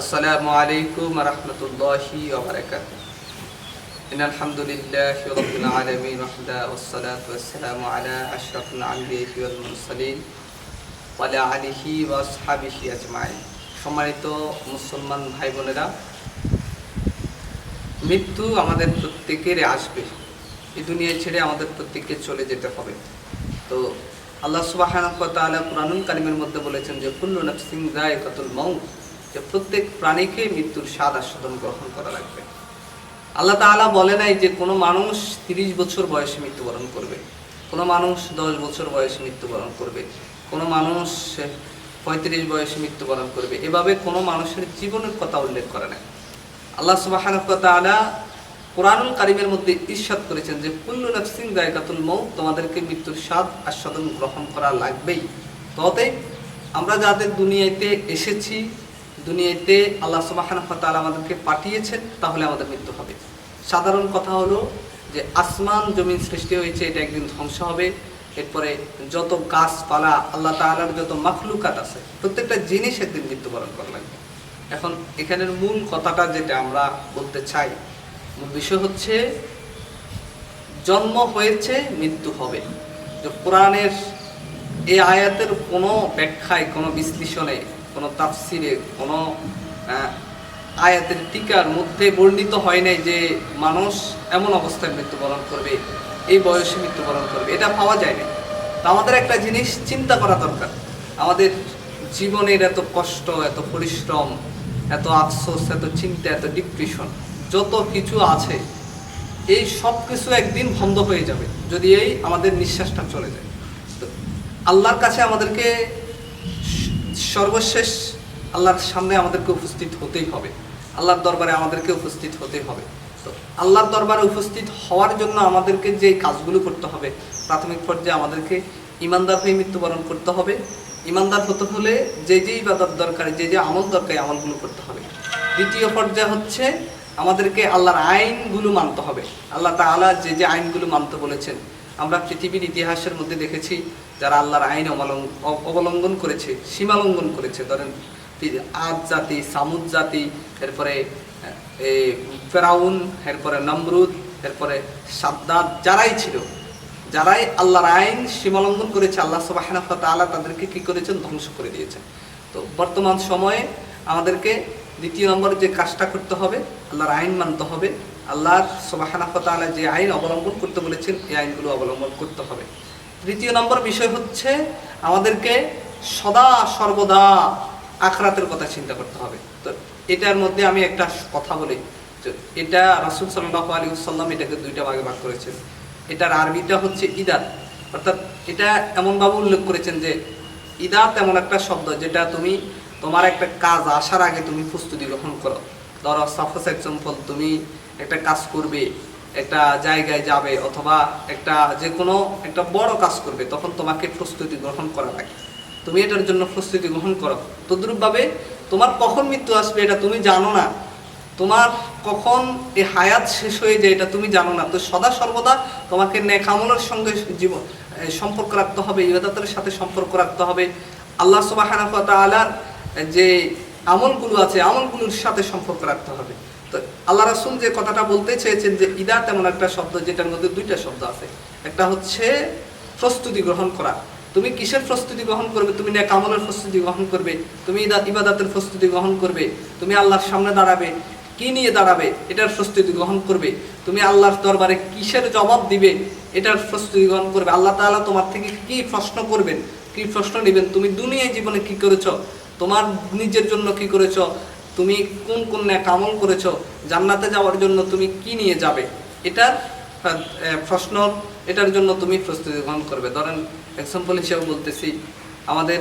আসসালামু আলাইকুম ওয়া রাহমাতুল্লাহি ওয়া বারাকাতুহু। ইন্নাল হামদুলিল্লাহি রাব্বিল আলামিন ওয়াসসালাতু ওয়াসসালামু আলা আশরাফিল আনবিয়া'i ওয়াল মুরসালিন ওয়া আলা আলিহি ওয়া আসহাবিহি আজমাইন। সম্মানিত মুসলমান ভাই বোনেরা, মৃত্যু আমাদের প্রত্যেকেরই আসবে। এই দুনিয়া ছেড়ে আমাদের প্রত্যেককে চলে যেতে হবে। তো আল্লাহ সুবহানাহু ওয়া তাআলা কুরআনুল কারীমের মধ্যে বলেছেন যে কুল্লু নাফসিন যায়কাতুল মাউত, যে প্রত্যেক প্রাণীকে মৃত্যুর স্বাদ আস্বাদন গ্রহণ করা লাগবে। আল্লাহ তাআলা বলে নাই যে কোনো মানুষ 30 বছর বয়সে মৃত্যুবরণ করবে, কোনো মানুষ 10 বছর বয়সে মৃত্যুবরণ করবে, কোনো মানুষ 35 বয়সে মৃত্যুবরণ করবে। এভাবে কোনো মানুষের জীবনের কথা উল্লেখ করে নাই। আল্লাহ সুবহানাহু ওয়া তাআলা কুরআনুল কারীমের মধ্যে ইরশাদ করেছেন যে কুল্লু নাফসিন যায়কাতুল মাউত, তোমাদেরকে মৃত্যুর স্বাদ আস্বাদন গ্রহণ করা লাগবেই। তবে আমরা যাদের দুনিয়াতে এসেছি, দুনিয়াতে আল্লাহ সুবহানাহু ওয়া তাআলা আমাদেরকে পাঠিয়েছেন, তাহলে আমাদের মৃত্যু হবে। সাধারণ কথা হলো যে আসমান জমিন সৃষ্টি হয়েছে, এটা একদিন ধ্বংস হবে। এরপরে যত গাছপালা, আল্লাহ তাআলার যত মাখলুকাত আছে, প্রত্যেকটা জিনিস একদিন মৃত্যুবরণ করা লাগবে। এখন এখানের মূল কথাটা যেটা আমরা বলতে চাই, মূল বিষয় হচ্ছে জন্ম হয়েছে, মৃত্যু হবে। যে কোরআনের এই আয়াতের কোনো ব্যাখ্যায়, কোনো বিশ্লেষণে, কোনো তাফসিরে, কোনো আয়াতের টিকার মধ্যে বর্ণিত হয় নাই যে মানুষ এমন অবস্থায় মৃত্যুবরণ করবে, এই বয়সে মৃত্যুবরণ করবে, এটা পাওয়া যায় না। তো আমাদের একটা জিনিস চিন্তা করা দরকার, আমাদের জীবনের এত কষ্ট, এত পরিশ্রম, এত আফসোস, এত চিন্তা, এত ডিপ্রেশন, যত কিছু আছে, এই সব কিছু একদিন বন্ধ হয়ে যাবে যদি এই আমাদের নিঃশ্বাসটা চলে যায়। তো আল্লাহর কাছে আমাদেরকে সর্বশেষ আল্লাহর সামনে আমাদেরকে উপস্থিত হতেই হবে, আল্লাহর দরবারে আমাদেরকে উপস্থিত হতেই হবে। তো আল্লাহর দরবারে উপস্থিত হওয়ার জন্য আমাদেরকে যে কাজগুলো করতে হবে, প্রাথমিক পর্যায়ে আমাদেরকে ইমানদার হয়ে মৃত্যুবরণ করতে হবে। ইমানদার হতে হলে যে যে ইবাদত দরকার, যে যে আমল দরকার, আমলগুলো করতে হবে। দ্বিতীয় পর্যায়ে হচ্ছে আমাদেরকে আল্লাহর আইনগুলো মানতে হবে। আল্লাহ তাআলা যে যে আইনগুলো মানতে বলেছেন, আমরা পৃথিবীর ইতিহাসের মধ্যে দেখেছি যারা আল্লাহর আইন অবলম্বন করেছে, সীমালঙ্ঘন করেছে। ধরেন আদ জাতি, সামুদ জাতি, এরপরে ফেরাউন, এরপরে নমরুদ, এরপরে সাদ্দাত, যারাই ছিল, যারাই আল্লাহর আইন সীমালঙ্ঘন করেছে, আল্লাহ সুবহানাহু ওয়া তাআলা তাদেরকে কি করেছেন? ধ্বংস করে দিয়েছেন। তো বর্তমান সময়ে আমাদেরকে দ্বিতীয় নম্বর যে কাজটা করতে হবে, আল্লাহর আইন মানতে হবে। আল্লাহর সুবহানাহু ওয়া তাআলা যে আইন অবলম্বন করতে বলেছেন, এই আইনগুলো অবলম্বন করতে হবে। তৃতীয় নম্বর বিষয় হচ্ছে আমাদেরকে সদা সর্বদা আখিরাতের কথা চিন্তা করতে হবে। তো এটার মধ্যে আমি একটা কথা বলি, এটা রাসূল সাল্লাল্লাহু আলাইহি ওয়াসাল্লাম এটাকে দুইটা ভাগে ভাগ করেছেন। এটার আরবিটা হচ্ছে ইদাত, অর্থাৎ এটা এমনভাবে উল্লেখ করেছেন যে ইদাত এমন একটা শব্দ যেটা তুমি তোমার একটা কাজ আসার আগে তুমি প্রস্তুতি গ্রহণ করো। ধরো সাপোজ এক্সাম্পল, তুমি একটা কাজ করবে, একটা জায়গায় যাবে, অথবা একটা যে কোনো একটা বড় কাজ করবে, তখন তোমাকে প্রস্তুতি গ্রহণ করা লাগে, তুমি এটার জন্য প্রস্তুতি গ্রহণ করো। তদ্রূপভাবে তোমার কখন মৃত্যু আসবে এটা তুমি জানো না, তোমার কখন এই হায়াত শেষ হয়ে যায় এটা তুমি জানো না। তো সদা সর্বদা তোমাকে নেক আমলের সঙ্গে জীবন সম্পর্ক রাখতে হবে, ইবাদতের সাথে সম্পর্ক রাখতে হবে। আল্লাহ সুবহানাহু ওয়া তাআলার যে আমলগুলো আছে, আমলগুলোর সাথে সম্পর্ক রাখতে হবে। তো আল্লাহ রাসূল যে কথাটা বলতে চেয়েছেন যে ইদাত এমন একটা শব্দ যেটার মধ্যে দুইটা শব্দ আছে। একটা হচ্ছে প্রস্তুতি গ্রহণ করা। তুমি কিসের প্রস্তুতি গ্রহণ করবে? তুমি নেক আমলের প্রস্তুতি গ্রহণ করবে, তুমি ইবাদতের প্রস্তুতি গ্রহণ করবে, তুমি আল্লাহর সামনে দাঁড়াবে, কি নিয়ে দাঁড়াবে এটার প্রস্তুতি গ্রহণ করবে, তুমি আল্লাহর দরবারে কিসের জবাব দিবে এটার প্রস্তুতি গ্রহণ করবে। আল্লাহ তাআলা তোমার থেকে কি প্রশ্ন করবেন, কি প্রশ্ন নেবেন, তুমি দুনিয়ায় জীবনে কি করেছো, তোমার নিজের জন্য কি করেছো, তুমি কোন কোন নেক আমল করেছো, জান্নাতে যাওয়ার জন্য তুমি কি নিয়ে যাবে, এটার প্রশ্ন, এটার জন্য তুমি প্রস্তুতি গ্রহণ করবে। ধরেন এক্সাম্পল হিসেবে বলতেছি, আমাদের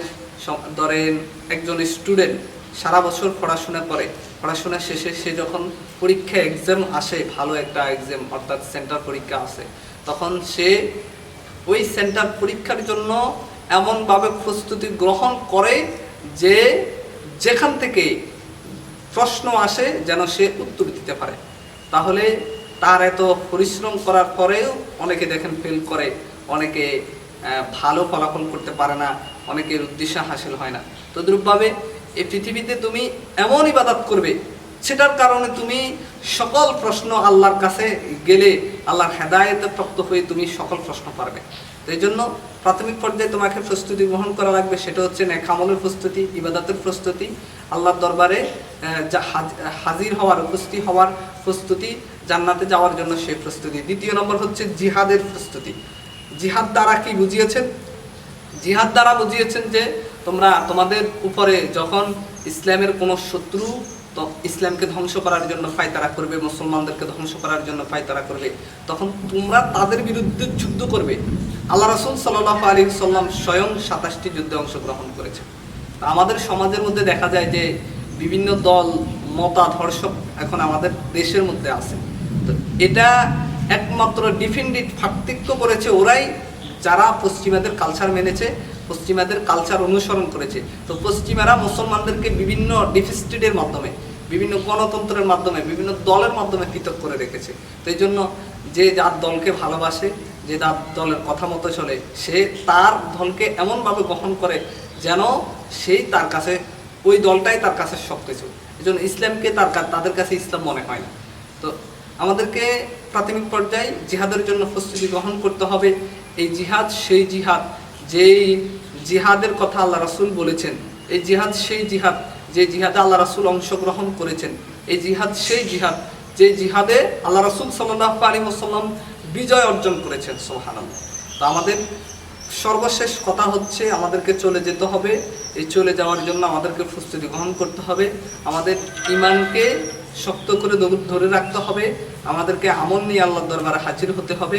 ধরেন একজন স্টুডেন্ট সারা বছর পড়াশোনা করে, পড়াশোনা শেষে সে যখন পরীক্ষা এক্সাম আসে, ভালো একটা এক্সাম অর্থাৎ সেন্টার পরীক্ষা আসে, তখন সে ওই সেন্টার পরীক্ষার জন্য এমনভাবে প্রস্তুতি গ্রহণ করে যে যেখান থেকে প্রশ্ন আসে যেন সে উত্তর দিতে পারে। তাহলে তার এত পরিশ্রম করার পরেও অনেকে দেখেন ফেল করে, অনেকে ভালো ফলাফল করতে পারে না, অনেকের উদ্দেশ্য হাসিল হয় না। তদ্রূপভাবে এই পৃথিবীতে তুমি এমন ইবাদত করবে সেটার কারণে তুমি সকল প্রশ্ন আল্লাহর কাছে গেলে আল্লাহর হেদায়েতে প্রাপ্ত হয়ে তুমি সকল প্রশ্ন পারবে। তো এই জন্য প্রাথমিক পর্যায়ে তোমাকে প্রস্তুতি গ্রহণ করা লাগবে, সেটা হচ্ছে নেক আমলের প্রস্তুতি, ইবাদতের প্রস্তুতি, আল্লাহর দরবারে হাজির হওয়ার, উপস্থিত হওয়ার প্রস্তুতি, জান্নাতে যাওয়ার জন্য সেই প্রস্তুতি। দ্বিতীয় নম্বর হচ্ছে জিহাদের প্রস্তুতি। জিহাদ দ্বারা কি বুঝিয়েছেন? জিহাদ দ্বারা বুঝিয়েছেন যে তোমরা তোমাদের উপরে যখন ইসলামের কোনো শত্রু তো ইসলামকে ধ্বংস করার জন্য ফায়তারা করবে, মুসলমানদেরকে ধ্বংস করার জন্য ফায়তারা করবে, তখন তোমরা তাদের বিরুদ্ধে যুদ্ধ করবে। আল্লাহ রাসূল সাল্লাল্লাহু আলাইহি সাল্লাম স্বয়ং 27টি যুদ্ধে অংশগ্রহণ করেছেন। আমাদের সমাজের মধ্যে দেখা যায় যে বিভিন্ন দল মতাদর্শ এখন আমাদের দেশের মধ্যে আছে। তো এটা একমাত্র ডিফেন্ডেড পার্থক্য করেছে ওরাই যারা পশ্চিমাদের কালচার মেনেছে, পশ্চিমাদের কালচার অনুসরণ করেছে। তো পশ্চিমারা মুসলমানদেরকে বিভিন্ন ডিফেস্টেডের মাধ্যমে, বিভিন্ন গণতন্ত্রের মাধ্যমে, বিভিন্ন দলের মাধ্যমে পৃথক করে রেখেছে। তো এই জন্য যে যার দলকে ভালোবাসে, যে যার দলের কথা মতো চলে, সে তার দলকে এমনভাবে গ্রহণ করে যেন সেই তার কাছে ওই দলটাই তার কাছে সব কিছু। এই জন্য ইসলামকে তাদের কাছে ইসলাম মনে হয় না। তো আমাদেরকে প্রাথমিক পর্যায়ে জিহাদের জন্য প্রস্তুতি গ্রহণ করতে হবে। এই জিহাদ সেই জিহাদ যেই জিহাদের কথা আল্লাহ রাসূল বলেছেন। এই জিহাদ সেই জিহাদ যে জিহাদে আল্লাহ রাসূল অংশগ্রহণ করেছেন। এই জিহাদ সেই জিহাদ যে জিহাদে আল্লাহ রাসূল সাল্লাল্লাহু আলাইহি ওয়াসাল্লাম বিজয় অর্জন করেছেন। সুবহানাল্লাহ। তো আমাদের সর্বশেষ কথা হচ্ছে আমাদেরকে চলে যেতে হবে। এই চলে যাওয়ার জন্য আমাদেরকে প্রস্তুতি গ্রহণ করতে হবে। আমাদের ঈমানকে শক্ত করে ধরে রাখতে হবে। আমাদেরকে আমল নিয়ে আল্লাহর দরবারে হাজির হতে হবে।